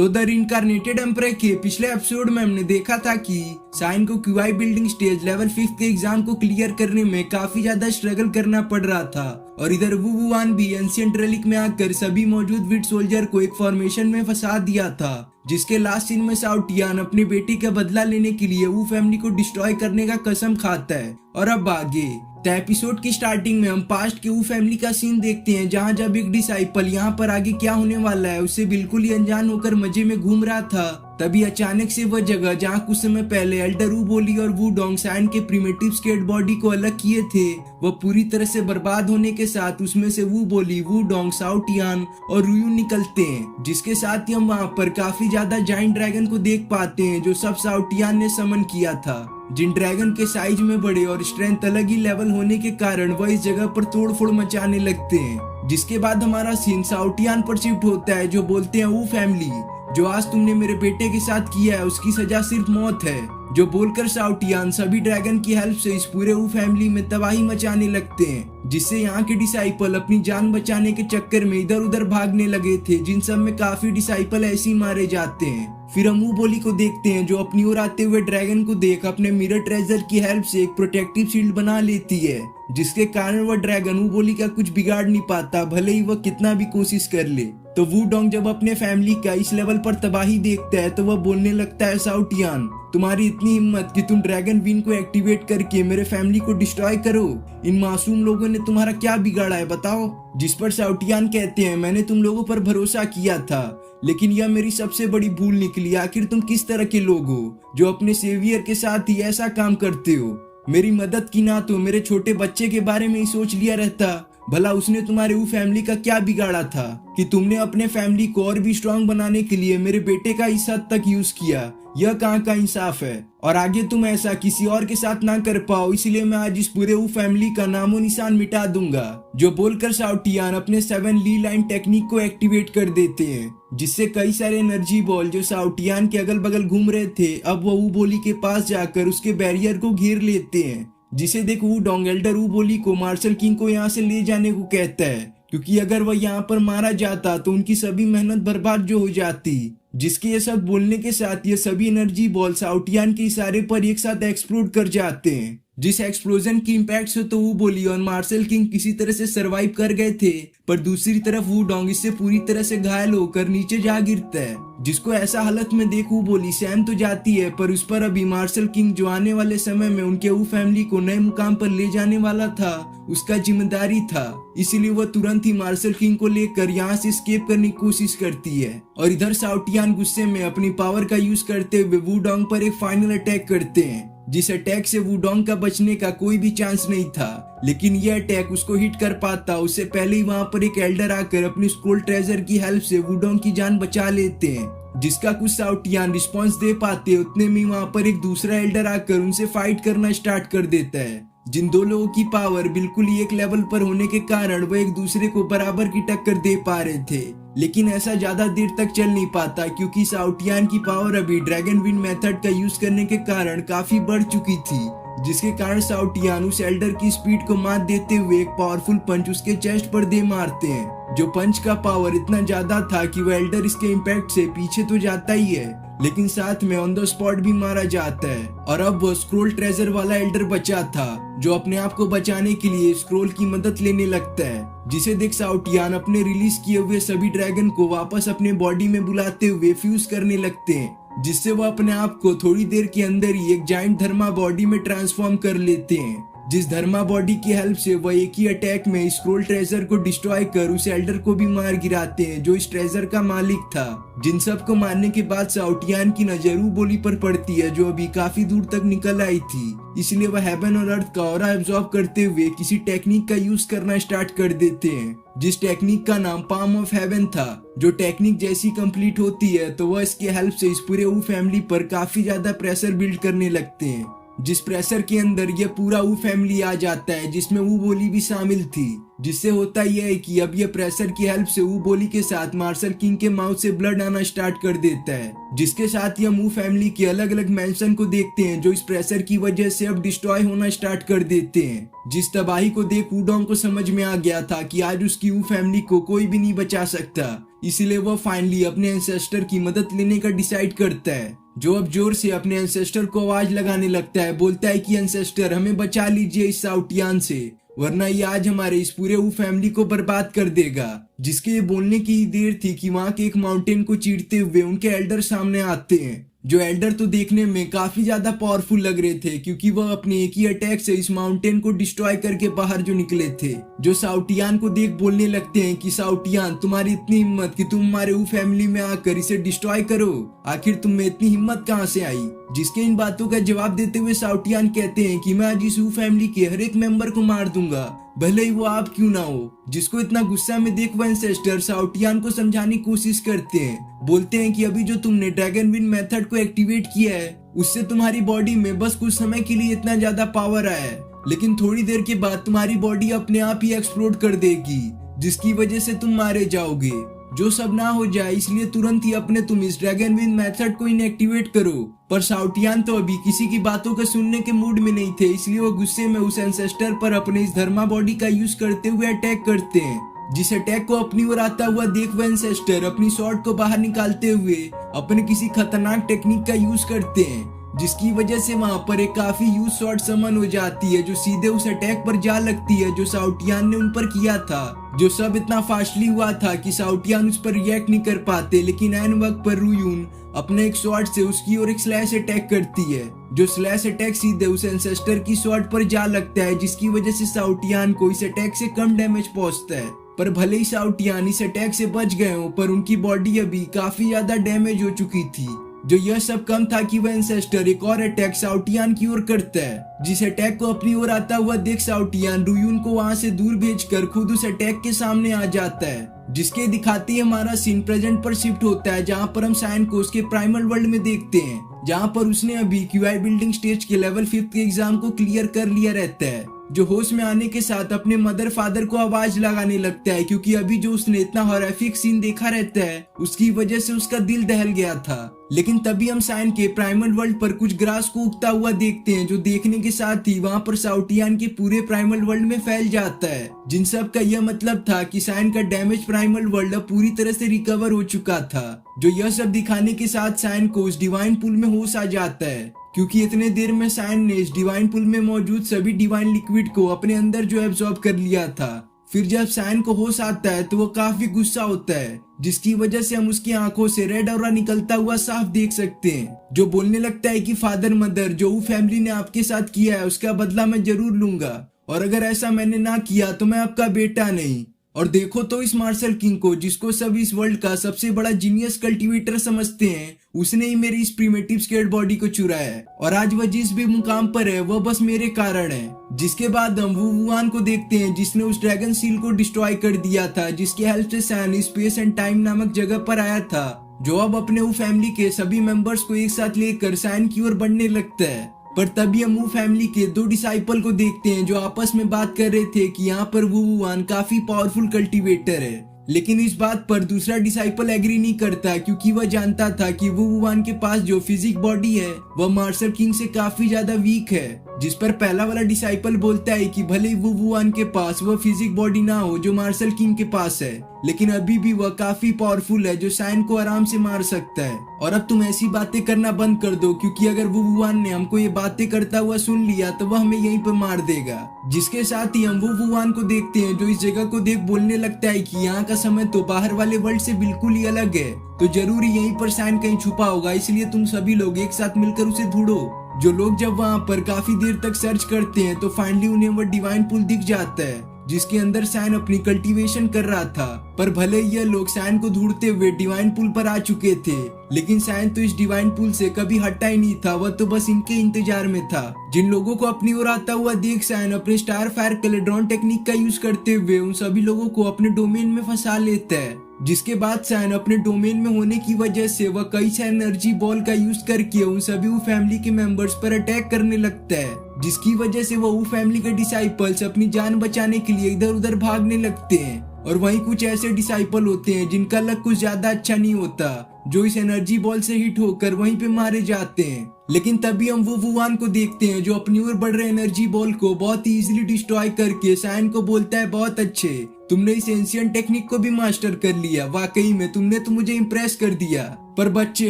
तो the रिइंकार्नेटेड emperor के पिछले एपिसोड में हमने देखा था कि साइन को क्यूआई बिल्डिंग स्टेज लेवल 5 के एग्जाम को क्लियर करने में काफी ज्यादा स्ट्रगल करना पड़ रहा था और इधर वू वुआन भी एंशिएंट रेलिक में आकर सभी मौजूद विड सोल्जर को एक फॉर्मेशन में फंसा दिया था, जिसके लास्ट सीन में शाओ टियान अपने बेटी का बदला लेने के लिए वू फैमिली को डिस्ट्रॉय करने का कसम खाता है। और अब आगे तो एपिसोड की स्टार्टिंग में हम पास्ट के वू फैमिली का सीन देखते हैं, जहां जब एक डिसाइपल यहाँ पर आगे क्या होने वाला है उससे बिल्कुल ही अनजान होकर मजे में घूम रहा था, तभी अचानक से वह जगह जहाँ कुछ समय पहले एल्डर वू बोली और वू डोंग सैन के प्रिमिटिव स्केट बॉडी को अलग किए थे वह पूरी तरह से बर्बाद होने के साथ उसमें से वू बोली, वू डोंग, शाओ टियान और रुयू निकलते हैं, जिसके साथ ही हम वहाँ पर काफी ज्यादा जाइंट ड्रैगन को देख पाते हैं जो सब शाओ टियान ने समन किया था, जिन ड्रैगन के साइज में बड़े और स्ट्रेंथ अलग ही लेवल होने के कारण वह इस जगह पर तोड़फोड़ मचाने लगते हैं। जिसके बाद हमारा सीन शाओ टियान पर शिफ्ट होता है जो बोलते हैं, वू फैमिली जो आज तुमने मेरे बेटे के साथ किया है उसकी सजा सिर्फ मौत है, जो बोलकर शाओ टियान सभी ड्रैगन की हेल्प से इस पूरे वू फैमिली में तबाही मचाने लगते हैं, जिससे यहाँ के डिसाइपल अपनी जान बचाने के चक्कर में इधर उधर भागने लगे थे, जिन सब में काफी डिसाइपल ऐसे ही मारे जाते हैं। फिर हम वू बोली को देखते हैं जो अपनी ओर आते हुए ड्रैगन को देख अपने मिरर ट्रेजर की हेल्प से एक प्रोटेक्टिव शील्ड बना लेती है, जिसके कारण वह ड्रैगन वू बोली का कुछ बिगाड़ नहीं पाता भले ही वह कितना भी कोशिश कर ले। तो वू डोंग जब अपने फैमिली का इस लेवल पर तबाही देखता है तो वह बोलने लगता है, शाओ टियान तुम्हारी इतनी हिम्मत कि तुम ड्रैगन विन को एक्टिवेट करके मेरे फैमिली को डिस्ट्रॉय करो, इन मासूम लोगों ने तुम्हारा क्या बिगाड़ा है बताओ। जिस पर शाओ टियान कहते हैं, मैंने तुम लोगों पर भरोसा किया था लेकिन यह मेरी सबसे बड़ी भूल निकली, आखिर तुम किस तरह के लोग हो जो अपने सेवियर के साथ ही ऐसा काम करते हो। मेरी मदद की ना तो मेरे छोटे बच्चे के बारे में ही सोच लिया रहता, भला उसने तुम्हारे वो फैमिली का क्या बिगाड़ा था कि तुमने अपने फैमिली को और भी स्ट्रांग बनाने के लिए मेरे बेटे का इस हद तक यूज किया, यह कहाँ का इंसाफ है। और आगे तुम ऐसा किसी और के साथ ना कर पाओ, इसलिए मैं आज इस पूरे वो फैमिली का नामो निशान मिटा दूंगा। जो बोलकर शाओ टियान अपने 7 ली लाइन टेक्निक को एक्टिवेट कर देते हैं, जिससे कई सारे एनर्जी बॉल जो शाओ टियान के अगल बगल घूम रहे थे अब वो वू बोली के पास जाकर उसके बैरियर को घेर लेते हैं, जिसे देख वू डोंग एल्डर वू बोली को मार्शल किंग को यहाँ से ले जाने को कहता है, क्योंकि अगर वह यहाँ पर मारा जाता तो उनकी सभी मेहनत बर्बाद जो हो जाती। जिसके ये सब बोलने के साथ ये सभी एनर्जी बॉल शाओ टियान के इशारे पर एक साथ एक्सप्लोड कर जाते हैं, जिस एक्सप्लोजन की इम्पैक्ट से तो वू बोली और मार्शल किंग किसी तरह से सरवाइव कर गए थे, पर दूसरी तरफ वू डोंग इससे पूरी तरह से घायल होकर नीचे जा गिरता है, जिसको ऐसा हालत में देख वू बोली सहम तो जाती है, पर उस पर अभी मार्शल किंग जो आने वाले समय में उनके वू फैमिली को नए मुकाम पर ले जाने वाला था उसका जिम्मेदारी था, इसीलिए वह तुरंत ही मार्शल किंग को लेकर यहाँ से एस्केप करने की कोशिश करती है। और इधर शाओ टियान गुस्से में अपनी पावर का यूज करते हुए वू डोंग पर एक फाइनल अटैक करते हैं, जिस अटैक से वू डोंग का बचने का कोई भी चांस नहीं था, लेकिन यह अटैक उसको हिट कर पाता उससे पहले ही वहाँ पर एक एल्डर आकर अपनी स्क्रोल ट्रेजर की हेल्प से वू डोंग की जान बचा लेते हैं, जिसका कुछ शाओ टियान रिस्पॉन्स दे पाते उतने में वहाँ पर एक दूसरा एल्डर आकर उनसे फाइट करना स्टार्ट कर देता है। जिन दो लोगों की पावर बिल्कुल ही एक लेवल पर होने के कारण वह एक दूसरे को बराबर की टक्कर दे पा रहे थे, लेकिन ऐसा ज्यादा देर तक चल नहीं पाता क्योंकि शाओ टियान की पावर अभी ड्रैगन विन मेथड का यूज करने के कारण काफी बढ़ चुकी थी, जिसके कारण शाओ टियान उस एल्डर की स्पीड को मात देते हुए एक पावरफुल पंच उसके चेस्ट पर दे मारते हैं, जो पंच का पावर इतना ज्यादा था कि वह एल्डर इसके इम्पैक्ट से पीछे तो जाता ही है लेकिन साथ में ऑन द स्पॉट भी मारा जाता है। और अब वो स्क्रोल ट्रेजर वाला एल्डर बचा था जो अपने आप को बचाने के लिए स्क्रोल की मदद लेने लगता है, जिसे देख शाओ टियान अपने रिलीज किए हुए सभी ड्रैगन को वापस अपने बॉडी में बुलाते हुए फ्यूज करने लगते हैं, जिससे वो अपने आप को थोड़ी देर के अंदर ही एक जाइंट धर्मा बॉडी में ट्रांसफॉर्म कर लेते हैं, जिस धर्मा बॉडी की हेल्प से वह एक ही अटैक में स्क्रोल ट्रेजर को डिस्ट्रॉय कर उस एल्डर को भी मार गिराते हैं जो इस ट्रेजर का मालिक था। जिन सब को मारने के बाद शाओ टियान की नजर वू बोली पर पड़ती है जो अभी काफी दूर तक निकल आई थी, इसलिए वह हेवन और अर्थ का ऑरा एब्जॉर्ब करते हुए किसी टेक्निक का यूज करना स्टार्ट कर देते हैं, जिस टेक्निक का नाम पाम ऑफ हेवन था। जो टेक्निक जैसी कंप्लीट होती है तो वह इसके हेल्प से इस पूरे वू फैमिली पर काफी ज्यादा प्रेशर बिल्ड करने लगते हैं, जिस प्रेशर के अंदर ये पूरा वू फैमिली आ जाता है जिसमें वू बोली भी शामिल थी, जिससे होता यह है कि अब ये प्रेशर की हेल्प से वू बोली के साथ मार्शल किंग के माउथ से ब्लड आना स्टार्ट कर देता है, जिसके साथ ही हम वू फैमिली के अलग अलग मेंशन को देखते हैं जो इस प्रेशर की वजह से अब डिस्ट्रॉय होना स्टार्ट कर देते हैं। जिस तबाही को देख वूडोंग को समझ में आ गया था कि आज उसकी वू फैमिली को कोई भी नहीं बचा सकता, इसलिए वह फाइनली अपने एंसेस्टर की मदद लेने का डिसाइड करता है, जो अब जोर से अपने एंसेस्टर को आवाज लगाने लगता है। बोलता है कि एंसेस्टर हमें बचा लीजिए इस साउटियान से, वरना ये आज हमारे इस पूरे वू फैमिली को बर्बाद कर देगा। जिसके ये बोलने की ही देर थी कि वहां के एक माउंटेन को चीरते हुए उनके एल्डर सामने आते हैं, जो एल्डर तो देखने में काफी ज्यादा पावरफुल लग रहे थे क्योंकि वह अपने एक ही अटैक से इस माउंटेन को डिस्ट्रॉय करके बाहर जो निकले थे। जो साउटियान को देख बोलने लगते हैं कि साउटियान तुम्हारी इतनी हिम्मत कि तुम हमारे वू फैमिली में आकर इसे डिस्ट्रॉय करो, आखिर तुम में इतनी हिम्मत कहाँ से आई। जिसके इन बातों का जवाब देते हुए साउटियान कहते हैं कि मैं आज इस वू फैमिली के हर एक मेंबर को मार दूंगा, भले ही वो आप क्यों ना हो। जिसको इतना गुस्सा में देख वह एंसेस्टर साउटियान को समझाने की कोशिश करते हैं। बोलते हैं कि अभी जो तुमने ड्रैगन विंड मेथड को एक्टिवेट किया है उससे तुम्हारी बॉडी में बस कुछ समय के लिए इतना ज्यादा पावर आया है, लेकिन थोड़ी देर के बाद तुम्हारी बॉडी अपने आप ही एक्सप्लोड कर देगी, जिसकी वजह से तुम मारे जाओगे। जो सब ना हो जाए इसलिए तुरंत ही अपने तुम इस ड्रैगन विंड मेथड को इनएक्टिवेट करो। पर साउटियान तो अभी किसी की बातों को सुनने के मूड में नहीं थे, इसलिए वो गुस्से में उस एंसेस्टर पर अपने इस धर्मा बॉडी का यूज करते हुए अटैक करते हैं। जिस अटैक को अपनी ओर आता हुआ देख वह एंसेस्टर अपनी स्वॉर्ड को बाहर निकालते हुए अपने किसी खतरनाक टेक्निक का यूज करते हैं, जिसकी वजह से वहां पर एक काफी यूज शॉट समन हो जाती है जो सीधे उस अटैक पर जा लगती है जो साउटियान ने उन पर किया था। जो सब इतना फास्टली हुआ था कि साउटियान उस पर रिएक्ट नहीं कर पाते, लेकिन ऐन वक्त पर रुयून अपने एक शॉट से उसकी ओर एक स्लैश अटैक करती है, जो स्लैश अटैक सीधे उस एंसेस्टर की शॉट पर जा लगता है, जिसकी वजह से साउटियान को इस अटैक से कम डैमेज पहुंचता है। पर भले ही साउटियान इस अटैक से बच गए हो, पर उनकी बॉडी अभी काफी ज्यादा डैमेज हो चुकी थी। जो यह सब कम था कि वह एंसेस्टर एक और अटैक साउटियान की ओर करता है, जिस अटैक को अपनी ओर आता हुआ देख साउटियान रुयून को वहां से दूर भेजकर खुद उस अटैक के सामने आ जाता है। जिसके दिखाते ही हमारा सीन प्रेजेंट पर शिफ्ट होता है, जहां पर हम साइन को उसके प्राइमल वर्ल्ड में देखते हैं, जहां पर उसने अभी क्यूआई बिल्डिंग स्टेज के लेवल 5 के एग्जाम को क्लियर कर लिया रहता है। जो होश में आने के साथ अपने मदर फादर को आवाज लगाने लगता है, क्योंकि अभी जो उसने इतना हॉरिफिक सीन देखा रहता है उसकी वजह से उसका दिल दहल गया था। लेकिन तभी हम साइन के प्राइमल वर्ल्ड पर कुछ ग्रास को उगता हुआ देखते हैं, जो देखने के साथ ही वहां पर साउटियान के पूरे प्राइमल वर्ल्ड में फैल जाता है। जिन सब का यह मतलब था कि साइन का डैमेज प्राइमल वर्ल्ड अब पूरी तरह से रिकवर हो चुका था। जो यह सब दिखाने के साथ साइन को उस डिवाइन पूल में होश आ जाता है, क्योंकि इतने देर में साइन ने इस डिवाइन पूल में मौजूद सभी डिवाइन लिक्विड को अपने अंदर जो एब्जॉर्ब कर लिया था। फिर जब साइन को होश आता है तो वो काफी गुस्सा होता है, जिसकी वजह से हम उसकी आंखों से रेड ऑरा निकलता हुआ साफ देख सकते हैं। जो बोलने लगता है कि फादर मदर जो वो फैमिली ने आपके साथ किया है उसका बदला मैं जरूर लूंगा, और अगर ऐसा मैंने ना किया तो मैं आपका बेटा नहीं। और देखो तो इस मार्शल किंग को, जिसको सब इस वर्ल्ड का सबसे बड़ा जीनियस कल्टीवेटर समझते हैं, उसने ही मेरी इस प्रिमिटिव स्केल्ड बॉडी को चुराया है, और आज वह जिस भी मुकाम पर है वह बस मेरे कारण है। जिसके बाद हम वुवान को देखते हैं, जिसने उस ड्रैगन सील को डिस्ट्रॉय कर दिया था, जिसकी हेल्प से सैन स्पेस एंड टाइम नामक जगह पर आया था, जो अब अपने वो फैमिली के सभी मेंबर्स को एक साथ लेकर सैन की ओर बढ़ने लगता है। पर तभी हम वो फैमिली के 2 डिसाइपल को देखते हैं, जो आपस में बात कर रहे थे कि यहाँ पर वुवान काफी पावरफुल कल्टीवेटर है। लेकिन इस बात पर दूसरा डिसाइपल एग्री नहीं करता, क्योंकि वह जानता था कि वुवान के पास जो फिजिक बॉडी है वह मार्शल किंग से काफी ज्यादा वीक है। जिस पर पहला वाला डिसाइपल बोलता है कि भले ही वुवान के पास वह फिजिक बॉडी ना हो जो मार्शल किंग के पास है, लेकिन अभी भी वह काफी पावरफुल है, जो साइन को आराम से मार सकता है। और अब तुम ऐसी बातें करना बंद कर दो, क्योंकि अगर वुवान ने हमको ये बातें करता हुआ सुन लिया तो वह हमें यहीं पर मार देगा। जिसके साथ ही हम वुवान को देखते हैं, जो इस जगह को देख बोलने लगता है कि यहाँ का समय तो बाहर वाले वर्ल्ड से बिल्कुल ही अलग है, तो जरूरी यहीं पर साइन कहीं छुपा होगा, इसलिए तुम सभी लोग एक साथ मिलकर उसे ढूंढो। जो लोग जब वहाँ पर काफी देर तक सर्च करते हैं तो फाइनली उन्हें वह डिवाइन पूल दिख जाता है, जिसके अंदर सैन अपनी कल्टीवेशन कर रहा था। पर भले ही यह लोग सैन को ढूंढते हुए डिवाइन पूल पर आ चुके थे, लेकिन सैन तो इस डिवाइन पूल से कभी हटा ही नहीं था, वह तो बस इनके इंतजार में था। जिन लोगों को अपनी ओर आता हुआ देख सैन अपने स्टार फायर कैलेड्रॉन टेक्निक का यूज करते हुए उन सभी लोगों को अपने डोमेन में फंसा लेता है। जिसके बाद सैन अपने डोमेन में होने की वजह से वह कई सारे एनर्जी बॉल का यूज करके उन सभी फैमिली के मेंबर्स पर अटैक करने लगता है, जिसकी वजह से वो फैमिली के डिसाइपल्स अपनी जान बचाने के लिए इधर उधर भागने लगते हैं। और वहीं कुछ ऐसे डिसाइपल होते हैं जिनका लक कुछ ज्यादा अच्छा नहीं होता, जो इस एनर्जी बॉल से हिट होकर वहीं पे मारे जाते हैं। लेकिन तभी हम वो वुवान को देखते हैं जो अपनी ओर बढ़ रहे एनर्जी बॉल को बहुत ही इजीली डिस्ट्रॉय करके साइन को बोलता है, बहुत अच्छे, तुमने इस एंशिएंट टेक्निक को भी मास्टर कर लिया, वाकई में तुमने तो मुझे इम्प्रेस कर दिया। पर बच्चे,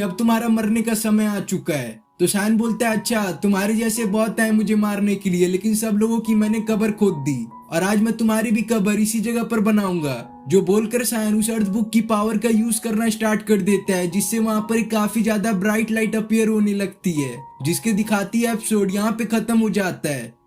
अब तुम्हारा मरने का समय आ चुका है। तो साइन बोलता है, अच्छा तुम्हारे जैसे बहुत आए मुझे मारने के लिए, लेकिन सब लोगों की मैंने कब्र खोद दी और आज मैं तुम्हारी भी कब्र इसी जगह पर बनाऊंगा। जो बोलकर साइन उस अर्थ बुक की पावर का यूज करना स्टार्ट कर देता है, जिससे वहां पर काफी ज्यादा ब्राइट लाइट अपीयर होने लगती है, जिसके दिखाती है एपिसोड यहाँ पे खत्म हो जाता है।